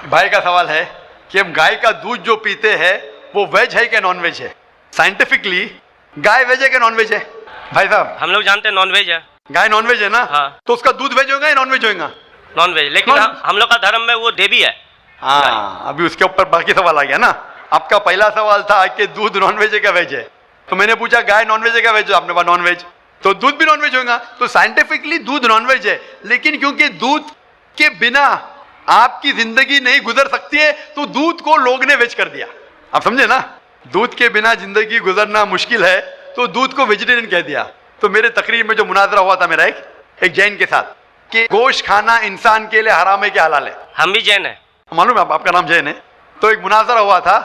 A: भाई का सवाल है कि हम गाय का दूध जो पीते हैं वो वेज है कि नॉन वेज है। साइंटिफिकली गाय वेज है कि नॉन वेज है? भाई साहब हम लोग जानते हैं नॉन वेज है। गाय नॉन वेज है ना? हाँ। तो उसका दूध वेज होगा या नॉन वेज होगा? Non veg. लेकिन हम लोग का धर्म में वो देवी है। हाँ, अभी उसके ऊपर बाकी सवाल आ गया ना। आपका पहला सवाल था कि दूध नॉन वेज है क्या वेज है, तो मैंने पूछा गाय नॉन वेज है क्या वेज है, आपने कहा नॉन वेज। तो दूध भी नॉनवेज होगा। तो साइंटिफिकली दूध नॉनवेज है, लेकिन क्योंकि दूध के बिना आपकी जिंदगी नहीं गुजर सकती है तो दूध को लोग ने वेज कर दिया। आप समझे ना, दूध के बिना जिंदगी गुजरना मुश्किल है तो दूध को वेजिटेरियन कह दिया। तो मेरे तकरीर में जो मुनाजरा हुआ था मेरा एक जैन के साथ कि गोश्त खाना इंसान के लिए हराम है कि हलाल है।
C: हम भी जैन हैं।
A: मालूम है आपका नाम जैन है। तो एक मुनाजरा हुआ था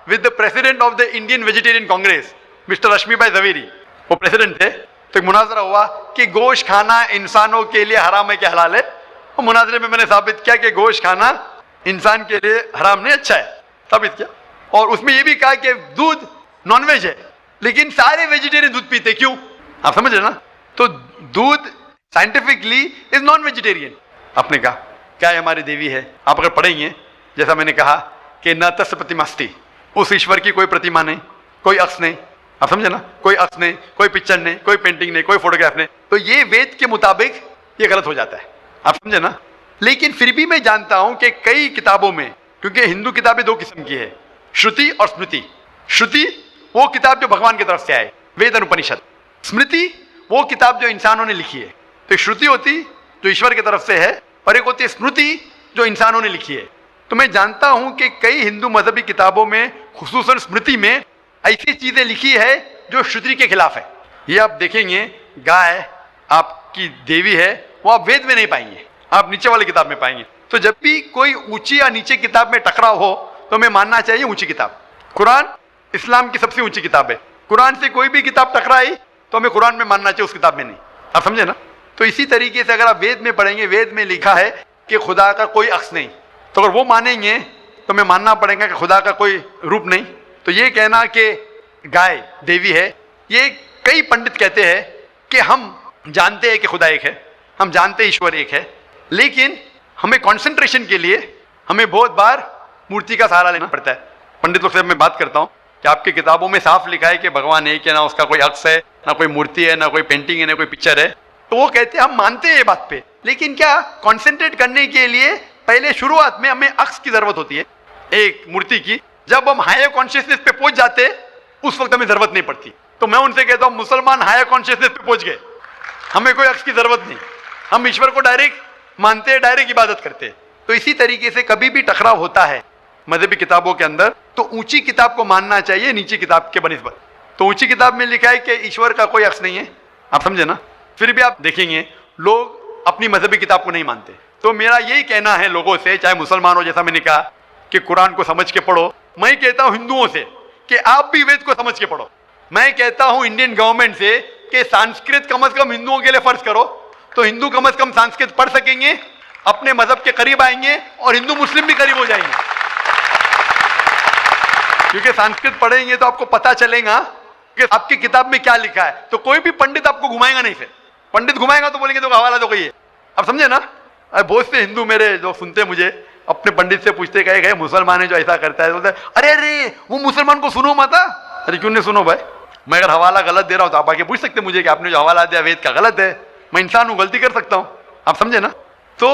A: with the president of the Indian vegetarian congress mister Rashmi bhai Zaveri, वो प्रेसिडेंट थे। तो एक मुनाजरा हुआ कि गोश्त खाना इंसानों के लिए हराम है कि हलाल है। और मुनाजरे में मैंने साबित किया कि गोश्त खाना इंसान के लिए हराम नहीं, अच्छा है, साबित किया। और उसमें यह भी कहा कि दूध नॉनवेज है, लेकिन सारे वेजिटेरियन दूध पीते, क्यों? आप समझ रहे ना। तो दूध साइंटिफिकली इज नॉन वेजिटेरियन। आपने कहा क्या है, हमारी देवी है। आप अगर पढ़ेंगे, जैसा मैंने कहा कि न तस् प्रतिमास्ति, उस ईश्वर की कोई प्रतिमा नहीं, कोई अक्स नहीं। आप समझे ना, कोई अक्स नहीं, कोई पिक्चर नहीं, कोई पेंटिंग नहीं, कोई फोटोग्राफ नहीं। तो ये वेद के मुताबिक ये गलत हो जाता है। आप समझे ना। लेकिन फिर भी मैं जानता हूं कि कई किताबों में, क्योंकि हिंदू किताबें दो किस्म की है, श्रुति और स्मृति। श्रुति वो किताब जो भगवान की तरफ से आए, वेद और उपनिषद। स्मृति वो किताब जो इंसानों ने लिखी है। तो श्रुति होती जो ईश्वर की तरफ से है, और एक होती है स्मृति जो इंसानों ने लिखी है। तो मैं जानता हूं कि कई हिंदू मजहबी किताबों में, खुसूसन स्मृति में, ऐसी चीजें लिखी है जो श्रुति के खिलाफ है। ये आप देखेंगे, गाय आपकी देवी है, वो आप वेद में नहीं पाएंगे, आप नीचे वाली किताब में पाएंगे। तो जब भी कोई ऊंची या नीचे किताब में टकराव हो तो हमें मानना चाहिए ऊंची किताब। कुरान इस्लाम की सबसे ऊंची किताब है। कुरान से कोई भी किताब टकराई तो हमें कुरान में मानना चाहिए, उस किताब में नहीं। आप समझे ना। तो इसी तरीके से अगर आप वेद में पढ़ेंगे, वेद में लिखा है कि खुदा का कोई अक्स नहीं, तो अगर वो मानेंगे तो हमें मानना पड़ेगा कि खुदा का कोई रूप नहीं। तो ये कहना कि गाय देवी है, ये कई पंडित कहते हैं कि हम जानते हैं कि खुदा एक है, हम जानते हैं ईश्वर एक है, लेकिन हमें कंसंट्रेशन के लिए हमें बहुत बार मूर्ति का सहारा लेना पड़ता है। पंडित लोग से मैं बात करता हूँ कि आपकी किताबों में साफ लिखा है कि भगवान एक है, ना उसका कोई अक्स है, ना कोई मूर्ति है, ना कोई पेंटिंग है, ना कोई पिक्चर है। तो वो कहते हैं हम मानते हैं ये बात पे, लेकिन क्या कॉन्सेंट्रेट करने के लिए पहले शुरुआत में हमें अक्स की जरूरत होती है, एक मूर्ति की। जब हम हायर कॉन्शियसनेस पे पहुंच जाते उस वक्त हमें जरूरत नहीं पड़ती। तो मैं उनसे कहता हूं मुसलमान हायर कॉन्शियसनेस पे पहुंच गए, हमें कोई अक्स की जरूरत नहीं, हम ईश्वर को डायरेक्ट मानते हैं, डायरेक्ट इबादत करते हैं। तो इसी तरीके से कभी भी टकराव होता है मजहबी किताबों के अंदर तो ऊंची किताब को मानना चाहिए नीची किताब के बनिस्बत। तो ऊंची किताब में लिखा है कि ईश्वर का कोई अक्स नहीं है, आप समझे ना। फिर भी आप देखेंगे लोग अपनी मजहबी किताब को नहीं मानते। तो मेरा यही कहना है लोगों से, चाहे मुसलमान हो, जैसा मैंने कहा कि कुरान को समझ के पढ़ो। मैं कहता हूं हिंदुओं से कि आप भी वेद को समझ के पढ़ो। मैं कहता हूं इंडियन गवर्नमेंट से कि संस्कृत कम से कम हिंदुओं के लिए फर्ज करो, तो हिंदू कम से कम संस्कृत पढ़ सकेंगे, अपने मजहब के करीब आएंगे और हिंदू मुस्लिम भी करीब हो जाएंगे। क्योंकि संस्कृत पढ़ेंगे तो आपको पता चलेगा कि आपकी किताब में क्या लिखा है। तो कोई भी पंडित आपको घुमाएगा नहीं, फिर पंडित घुमाएगा तो बोलेंगे तो हवाला दो कहिए। आप समझे ना। बहुत से हिंदू मेरे जो सुनते मुझे अपने पंडित से पूछते गए मुसलमान है जो ऐसा करता है, बोलते अरे अरे वो मुसलमान को सुनो मत। अरे क्यों नहीं सुनो भाई, मैं अगर हवाला गलत दे रहा हूं तो आप आके पूछ सकते मुझे कि आपने जो हवाला दिया वेद का गलत है। मैं इंसान हूं, गलती कर सकता हूं, आप समझे ना। तो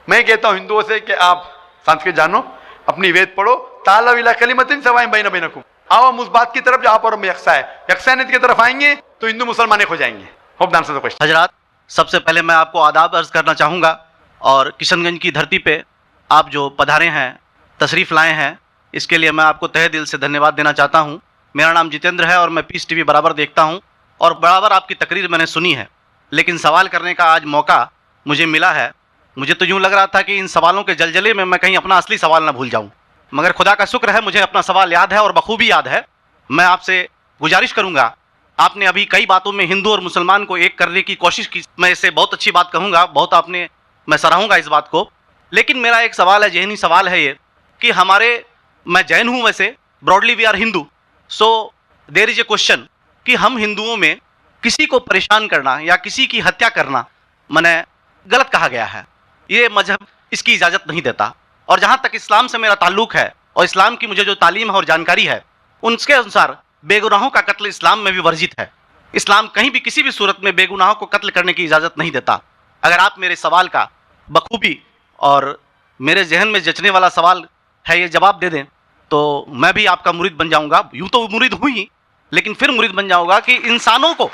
A: मैं कहता हूं हिंदुओं से कि आप संस्कृत जानो, अपनी वेद पढ़ो, ताला विला कलिमतिन सवाइन बैना बैनकुम। आओ हम उस बात की तरफ जहां पर हम यकसा है, यकसानियत की तरफ आएंगे तो हिंदू मुसलमान एक हो जाएंगे। Hope the answer the question.
H: हजरात, सबसे पहले मैं आपको आदाब अर्ज करना चाहूँगा और किशनगंज की धरती पे आप जो पधारे हैं, तशरीफ़ लाए हैं, इसके लिए मैं आपको तहे दिल से धन्यवाद देना चाहता हूँ। मेरा नाम जितेंद्र है और मैं पीस टीवी बराबर देखता हूँ और बराबर आपकी तकरीर मैंने सुनी है, लेकिन सवाल करने का आज मौका मुझे मिला है। मुझे तो यूँ लग रहा था कि इन सवालों के जलजले में मैं कहीं अपना असली सवाल ना भूल जाऊँ, मगर खुदा का शुक्र है मुझे अपना सवाल याद है और बखूबी याद है। मैं आपसे गुजारिश करूँगा, आपने अभी कई बातों में हिंदू और मुसलमान को एक करने की कोशिश की, मैं इसे बहुत अच्छी बात कहूँगा, बहुत आपने, मैं सराहूँगा इस बात को। लेकिन मेरा एक सवाल है, जहनी सवाल है ये कि हमारे, मैं जैन हूँ वैसे, broadly we are Hindu, so there is a question कि हम हिंदुओं में किसी को परेशान करना या किसी की हत्या करना मने गलत कहा गया है। ये मजहब इसकी इजाज़त नहीं देता। और जहाँ तक इस्लाम से मेरा ताल्लुक़ है और इस्लाम की मुझे जो तालीम है और जानकारी है, उनके अनुसार बेगुनाहों का कत्ल इस्लाम में भी वर्जित है। इस्लाम कहीं भी किसी भी सूरत में बेगुनाहों को कत्ल करने की इजाज़त नहीं देता। अगर आप मेरे सवाल का बखूबी और मेरे जहन में जचने वाला सवाल है ये जवाब दे दें तो मैं भी आपका मुरीद बन जाऊंगा। यूँ तो मुरीद हूँ ही, लेकिन फिर मुरीद बन जाऊंगा कि इंसानों को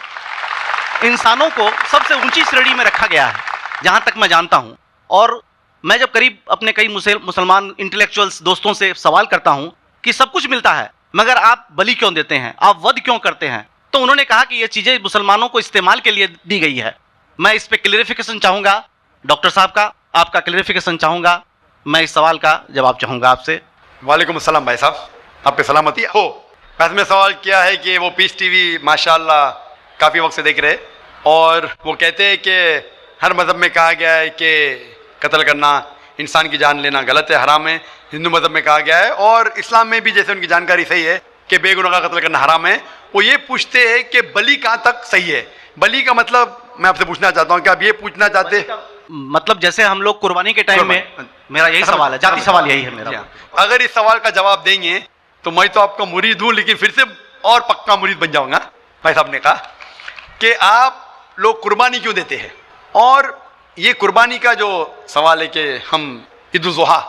H: इंसानों को सबसे ऊंची श्रेणी में रखा गया है जहाँ तक मैं जानता हूँ। और मैं जब करीब अपने कई मुसलमान इंटेलेक्चुअल्स दोस्तों से सवाल करता हूँ कि सब कुछ मिलता है मगर आप बलि क्यों देते हैं, आप वध क्यों करते हैं, तो उन्होंने कहा कि ये चीज़ें मुसलमानों को इस्तेमाल के लिए दी गई है। मैं इस पर क्लियरिफिकेशन चाहूँगा डॉक्टर साहब का, आपका क्लियरिफिकेशन चाहूँगा। मैं इस सवाल का जवाब चाहूँगा आपसे।
A: वालेकुम अस्सलाम भाई साहब, आप पे सलामती हो। वैसे में सवाल किया है कि वो पीस टीवी माशाल्लाह काफ़ी वक्त से देख रहे और वो कहते हैं कि हर मज़हब में कहा गया है कि कत्ल करना, इंसान की जान लेना गलत है, हराम है। हिंदू मज़हब में कहा गया है और इस्लाम में भी जैसे उनकी जानकारी सही है कि बेगुनाह का कत्ल करना हराम है। वो ये पूछते हैं कि बलि कहाँ तक सही है। बलि का मतलब मैं आपसे पूछना चाहता हूँ कि आप ये पूछना चाहते हैं
H: मतलब जैसे हम लोग कुर्बानी के टाइम में, मेरा यही सवाल है, जाती सवाल यही है मेरा।
A: अगर इस सवाल का जवाब देंगे तो मैं तो आपका मुरीद हूँ, लेकिन फिर से और पक्का मुरीद बन जाऊंगा। भाई साहब ने कहा कि आप लोग कुर्बानी क्यों देते हैं, और ये कुर्बानी का जो सवाल है कि हम ईद उल ज़ुहा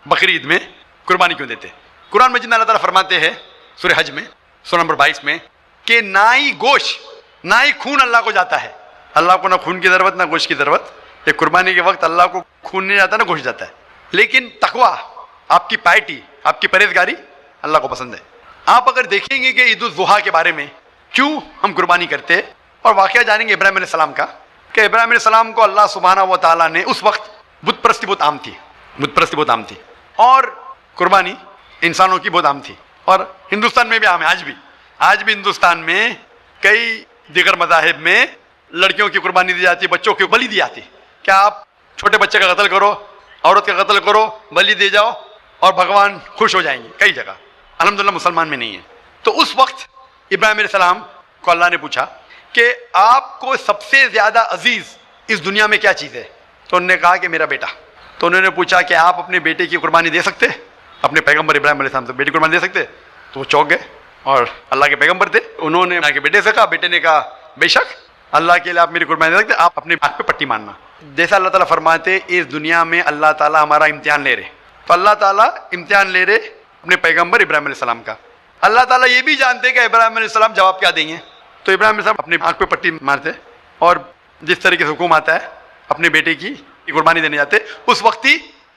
A: बकरी ईद में कुर्बानी क्यों देते हैं। कुरान मजीद में अल्लाह ताला फरमाते हैं सूरह हज में सूरह नंबर 22 में कि ना ही गोश्त ना ही खून अल्लाह को जाता है। अल्लाह को ना खून की ज़रूरत ना गोश्त की ज़रूरत। ये कुर्बानी के वक्त अल्लाह को खून नहीं जाता ना गोश्त जाता है। लेकिन तकवा, आपकी पायटी, आपकी परहेजगारी अल्लाह को पसंद है। आप अगर देखेंगे कि ईद उल ज़ुहा के बारे में क्यों हम कुर्बानी करते हैं, और वाक़या जानेंगे इब्राहिम अलैहिस्सलाम का कि इब्राहिम अलैहिस्सलाम को अल्लाह सुब्हानहू व तआला ने, उस वक्त बुत परस्ती बहुत आम थी, बुत परस्ती बहुत आम थी और कुर्बानी इंसानों की बहुत आम थी। और हिंदुस्तान में भी आम है आज भी हिंदुस्तान में कई दीगर मज़ाहिब में लड़कियों की कुर्बानी दी जाती है, बच्चों की बलि दी जाती है। क्या आप छोटे बच्चे का कत्ल करो, औरत का कत्ल करो, बलि दे जाओ और भगवान खुश हो जाएंगे। कई जगह अल्हम्दुलिल्लाह मुसलमान में नहीं है। तो उस वक्त इब्राहिम अलैहिस्सलाम को अल्लाह ने पूछा कि आपको सबसे ज़्यादा अजीज़ इस दुनिया में क्या चीज़ है, तो उन्होंने कहा कि मेरा बेटा। तो उन्होंने पूछा कि आप अपने बेटे की कुर्बानी दे सकते, अपने पैगम्बर इब्राहिम अलैहिस्सलाम से बेटी कुर्बानी दे सकते। तो वो चौंक गए और अल्लाह के पैगम्बर थे, उन्होंने अल्लाह के बेटे से कहा, बेटे ने कहा बेशक अल्लाह के लिए आप मेरी कुर्बानी दे सकते, आप अपने हाथ पे पट्टी मारना। जैसा अल्लाह ताला फरमाते इस दुनिया में अल्लाह ताला हमारा इम्तिहान ले रहे, तो अल्लाह ताला इम्तिहान ले रहे अपने पैगम्बर इब्राहिम अलैहिस्सलाम का। अल्लाह ताला ये भी जानते कि इब्राहिम अलैहिस्सलाम जवाब क्या देंगे, तो इब्राहिम अलैहिस्सलाम अपने आँख पे पट्टी मारते और जिस तरीके से हुक्म आता है अपने बेटे की कुर्बानी देने जाते। उस वक्त ही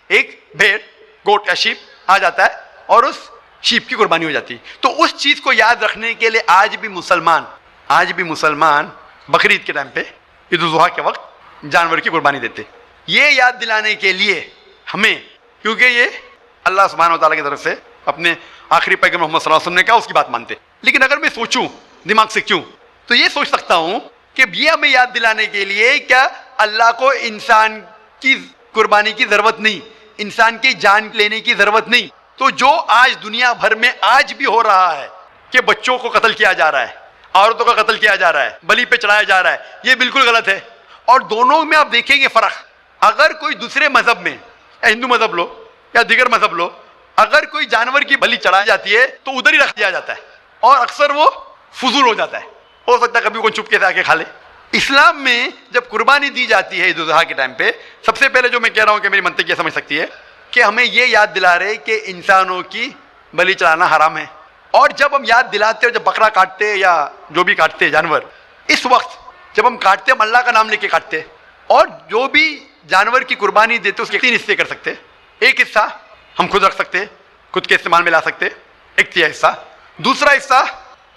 A: एक भेड़, गोट या शीप आ जाता है और उस शीप की कुर्बानी हो जाती है। तो उस चीज़ को याद रखने के लिए आज भी मुसलमान बकरी ईद के टाइम पे, ईद उल ज़ुहा के वक्त जानवर की कुर्बानी देते। ये याद दिलाने के लिए हमें, क्योंकि ये अल्लाह सुब्हानहू व तआला की तरफ से अपने आखिरी पैगम्बर मोहम्मद सल्लल्लाहु अलैहि वसल्लम ने कहा, उसकी बात मानते। लेकिन अगर मैं सोचूं दिमाग से क्यों, तो ये सोच सकता हूं कि ये हमें याद दिलाने के लिए क्या अल्लाह को इंसान की कुर्बानी की ज़रूरत नहीं, इंसान की जान लेने की ज़रूरत नहीं। तो जो आज दुनिया भर में आज भी हो रहा है कि बच्चों को कत्ल किया जा रहा है, औरतों का कत्ल किया जा रहा है, बलि पे चढ़ाया जा रहा है, ये बिल्कुल गलत है। और दोनों में आप देखेंगे फ़र्क। अगर कोई दूसरे मज़हब में, या हिंदू मज़हब लो या दीगर मज़हब लो, अगर कोई जानवर की बलि चढ़ाई जाती है तो उधर ही रख दिया जाता है और अक्सर वो फजूल हो जाता है। हो सकता है कभी कोई चुपके से आके खा ले। इस्लाम में जब कुर्बानी दी जाती है ईद उल ज़ुहा के टाइम पे, सबसे पहले जो मैं कह रहा हूँ कि मेरी मंतक ये समझ सकती है कि हमें ये याद दिला रहे कि इंसानों की बलि चढ़ाना हराम है। और जब हम याद दिलाते हैं, जब बकरा काटते या जो भी काटते हैं जानवर, इस वक्त जब हम काटते, हम अल्लाह का नाम लेके काटते, और जो भी जानवर की कुर्बानी देते उसके 3 हिस्से कर सकते। एक हिस्सा हम खुद रख सकते, खुद के इस्तेमाल में ला सकते, एक तिहाई हिस्सा। दूसरा हिस्सा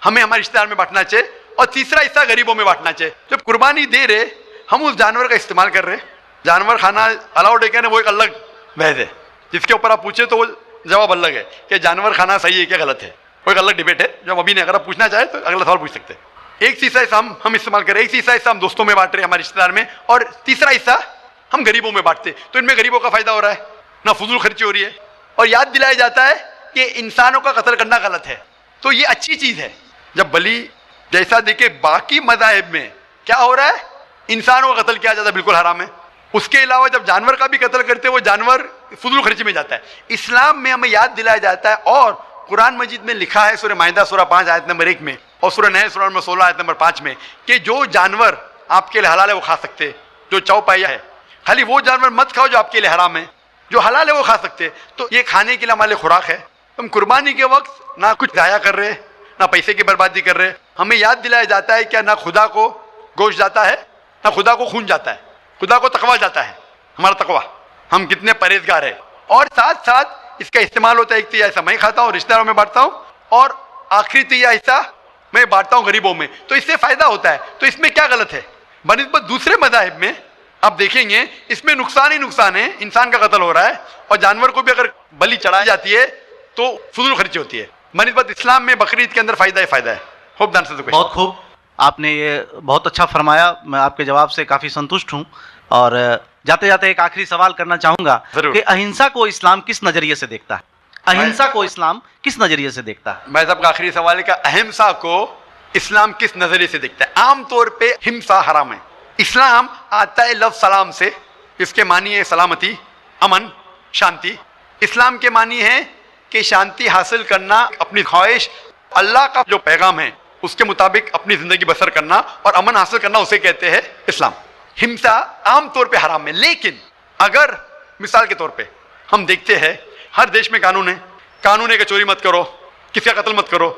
A: हमें हमारे रिश्तेदार में बांटना चाहिए, और तीसरा हिस्सा गरीबों में बांटना चाहिए। जब कुर्बानी दे रहे हम उस जानवर का इस्तेमाल कर रहे, जानवर खाना अलाउड है क्या नहीं, वो एक अलग बहस है, जिसके ऊपर आप पूछे तो वो जवाब अलग है कि जानवर खाना सही है क्या गलत है, वो एक अलग डिबेट है जो हम अभी नहीं, अगर आप पूछना चाहे तो अगला सवाल पूछ सकते हैं। एक तीसरा हिस्सा हम इस्तेमाल करें, एक तीसरा हिस्सा हम दोस्तों में बांट रहे हैं, हमारे रिश्तेदार में, और तीसरा हिस्सा हम गरीबों में बांटते। तो इनमें गरीबों का फायदा हो रहा है, ना फजूल खर्ची हो रही है, और याद दिलाया जाता है कि इंसानों का कत्ल करना गलत है। तो ये अच्छी चीज़ है। जब बलि जैसा देखे बाकी मज़ाहिब में क्या हो रहा है, इंसानों का कत्ल किया जाता है, बिल्कुल हराम है। उसके अलावा जब जानवर का भी कत्ल करते हैं वो जानवर फजूल खर्ची में जाता है। इस्लाम में हमें याद दिलाया जाता है, और कुरान मजीद में लिखा है सूरह माइदा सूरह 5 आयत नंबर 1 में, और सूरह नहल सूरह नंबर 16 आयत नंबर 5 में, कि जो जानवर आपके लिए हलाल है वो खा सकते, जो चौपाया है, खाली वो जानवर मत खाओ जो आपके लिए हराम है, जो हलाल है वो खा सकते। तो ये खाने के लिए हमारे खुराक है। हम कुर्बानी के वक्त ना कुछ ज़ाया कर रहे, ना पैसे की बर्बादी कर रहे। हमें याद दिलाया जाता है क्या ना खुदा को गोश्त जाता है, ना खुदा को खून जाता है, खुदा को तकवा जाता है, हमारा तकवा, हम कितने परहेजगार हैं। और साथ साथ इसका इस्तेमाल होता है, एक तिहाई हिस्सा मैं खाता हूँ, रिश्तेदारों में बांटता हूँ, और आखिरी तिहाई हिस्सा मैं बांटता हूँ गरीबों में, तो इससे फायदा होता है। तो इसमें क्या गलत है? बनिस्बत दूसरे मज़ाहिब में आप देखेंगे इसमें नुकसान ही नुकसान है, इंसान का कत्ल हो रहा है, और जानवर को भी अगर बलि चढ़ाई जाती है तो फजूल खर्ची होती है। बनिस्बत इस्लाम में बकरीद के अंदर फायदा ही फायदा है। Hope that answers the question.
H: बहुत खूब, आपने ये बहुत अच्छा फरमाया, मैं आपके जवाब से काफ़ी संतुष्ट हूँ। और जाते जाते एक आखिरी सवाल करना चाहूँगा कि अहिंसा को इस्लाम किस नज़रिए से देखता है? अहिंसा को इस्लाम किस नज़रिए से देखता है?
A: भाई साहब का आखिरी सवाल है कि अहिंसा को इस्लाम किस नज़रिए से देखता है? आमतौर पे हिंसा हराम है। इस्लाम आता है लफ्ज़ सलाम से, इसके मानी है सलामती, अमन, शांति। इस्लाम के मानी है कि शांति हासिल करना, अपनी ख्वाहिश, अल्लाह का जो पैगाम है उसके मुताबिक अपनी ज़िंदगी बसर करना और अमन हासिल करना, उसे कहते हैं इस्लाम। हिंसा आमतौर पे हराम है, लेकिन अगर मिसाल के तौर पे हम देखते हैं हर देश में कानून है कि चोरी मत करो, किसी का कत्ल मत करो,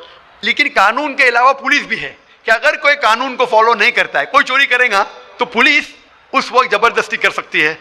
A: लेकिन कानून के अलावा पुलिस भी है कि अगर कोई कानून को फॉलो नहीं करता है, कोई चोरी करेगा तो पुलिस उस वक्त जबरदस्ती कर सकती है,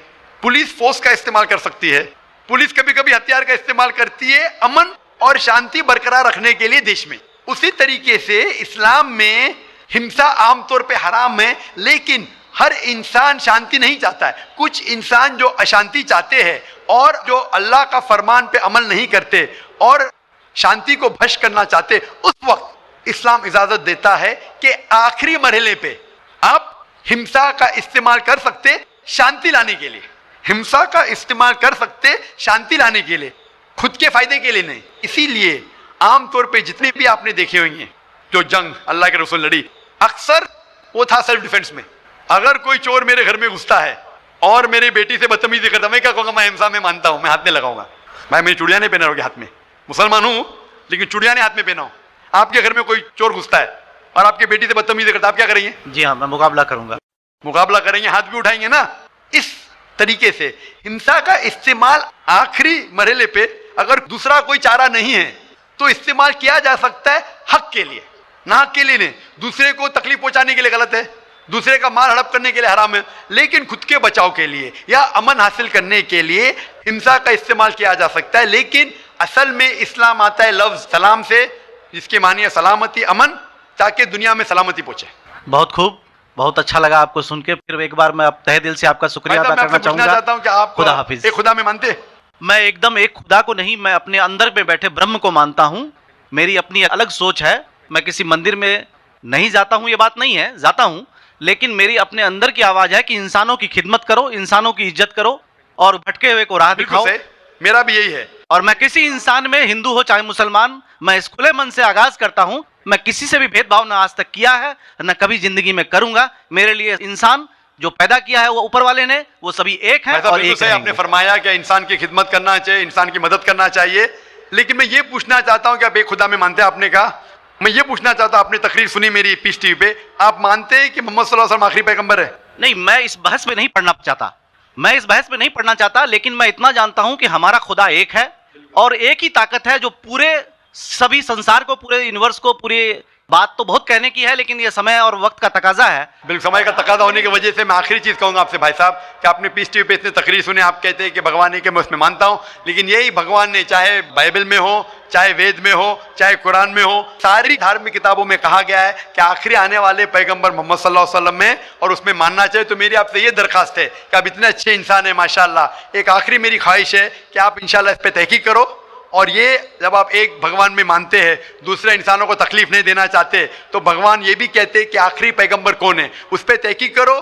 A: पुलिस फोर्स का इस्तेमाल कर सकती है, पुलिस कभी कभी हथियार का इस्तेमाल करती है अमन और शांति बरकरार रखने के लिए देश में। उसी तरीके से इस्लाम में हिंसा आमतौर पे हराम है, लेकिन हर इंसान शांति नहीं चाहता है। कुछ इंसान जो अशांति चाहते हैं और जो अल्लाह का फरमान पे अमल नहीं करते और शांति को भ्रष्ट करना चाहते, उस वक्त इस्लाम इजाजत देता है कि आखिरी मरहले पे आप हिंसा का इस्तेमाल कर सकते शांति लाने के लिए, हिंसा का इस्तेमाल कर सकते शांति लाने के लिए, खुद के फायदे के लिए नहीं। इसीलिए आमतौर पे जितने भी आपने देखे होंगे जो जंग अल्लाह के रसूल लड़ी, अक्सर वो था सेल्फ डिफेंस में। अगर कोई चोर मेरे घर में घुसता है और मेरी बेटी से बदतमीजी करता, मैं क्या कहूँगा? मैं हिंसा में मानता हूँ, मैं हाथ में लगाऊंगा। भाई मेरी चूड़ियाँ नहीं पहना होगी हाथ में, मुसलमान हूँ लेकिन चूड़ियाँ नहीं हाथ में पहना हूँ। आपके घर में कोई चोर घुसता है और आपकी बेटी से बदतमीजी करता, आप क्या करेंगे?
H: जी हाँ, मैं मुकाबला करूंगा।
A: मुकाबला करेंगे, हाथ भी उठाएंगे ना। इस तरीके से हिंसा का इस्तेमाल आखिरी मरहले पे अगर दूसरा कोई चारा नहीं है तो इस्तेमाल किया जा सकता है हक के लिए, ना हक के लिए नहीं। दूसरे को तकलीफ पहुंचाने के लिए गलत है, दूसरे का माल हड़प करने के लिए हराम है, लेकिन खुद के बचाव के लिए या अमन हासिल करने के लिए हिंसा का इस्तेमाल किया जा सकता है। लेकिन असल में इस्लाम आता है लफ्ज सलाम से, जिसके मानी है सलामती, अमन, ताकि दुनिया में सलामती पहुंचे।
H: बहुत खूब, बहुत अच्छा लगा आपको सुन के। फिर एक बार मैं आप तहे दिल से आपका शुक्रिया अदा करना चाहूंगा।
A: कि आप
H: खुदा हाफिज।
A: एक खुदा में मानते?
H: मैं एकदम एक खुदा को नहीं, मैं अपने अंदर में बैठे ब्रह्म को मानता हूँ। मेरी अपनी अलग सोच है, मैं किसी मंदिर में नहीं जाता हूँ, ये बात नहीं है, जाता हूँ, लेकिन मेरी अपने अंदर की आवाज़ है कि इंसानों की खिदमत करो, इंसानों की इज्जत करो और भटके हुए को राह दिखाओ।
A: मेरा भी यही है।
H: और मैं किसी इंसान में, हिंदू हो चाहे मुसलमान, मैं इस खुले मन से आगाज करता हूँ। मैं किसी से भी भेदभाव ना आज तक किया है, न कभी जिंदगी में करूंगा। मेरे लिए इंसान जो पैदा किया है वो ऊपर वाले ने, वो सभी एक है और एक
A: आपने फरमाया कि इंसान की खिदमत करना चाहिए, इंसान की मदद करना चाहिए, लेकिन मैं ये पूछना चाहता हूँ कि आप एक खुदा में मानते हैं? आपने कहा, मैं ये पूछना चाहता हूँ, आपने तकरीर सुनी मेरी पीस टीवी पे, आप मानते हैं कि मोहम्मद सल्लल्लाहु अलैहि वसल्लम आखिरी पैगंबर है?
H: नहीं, मैं इस बहस में नहीं पढ़ना चाहता, मैं इस बहस में नहीं पढ़ना चाहता, लेकिन मैं इतना जानता हूं कि हमारा खुदा एक है और एक ही ताकत है जो पूरे सभी संसार को, पूरे यूनिवर्स को, पूरी बात तो बहुत कहने की है, लेकिन ये समय और वक्त का तकाजा है।
A: बिल्कुल, समय का तकाजा होने की वजह से मैं आखिरी चीज कहूंगा आपसे भाई साहब कि आपने पीस टीवी पे इतने तकरीर सुने, आप कहते हैं कि भगवान एक है, मैं उसमें मानता हूं, लेकिन यही भगवान ने चाहे बाइबल में हो, चाहे वेद में हो, चाहे कुरान में हो, सारी धार्मिक किताबों में कहा गया है कि आखिरी आने वाले पैगंबर मोहम्मद सल्लल्लाहु अलैहि वसल्लम में, और उसमें मानना चाहिए। तो मेरी आपसे ये दरखास्त है कि आप इतने अच्छे इंसान है माशाल्लाह, एक आखिरी मेरी ख्वाहिश है कि आप इंशाल्लाह इस पर तहकीक करो, और ये जब आप एक भगवान में मानते हैं, दूसरे इंसानों को तकलीफ नहीं देना चाहते, तो भगवान ये भी कहते हैं कि आखिरी पैगंबर कौन है, उस पर तहकीक करो।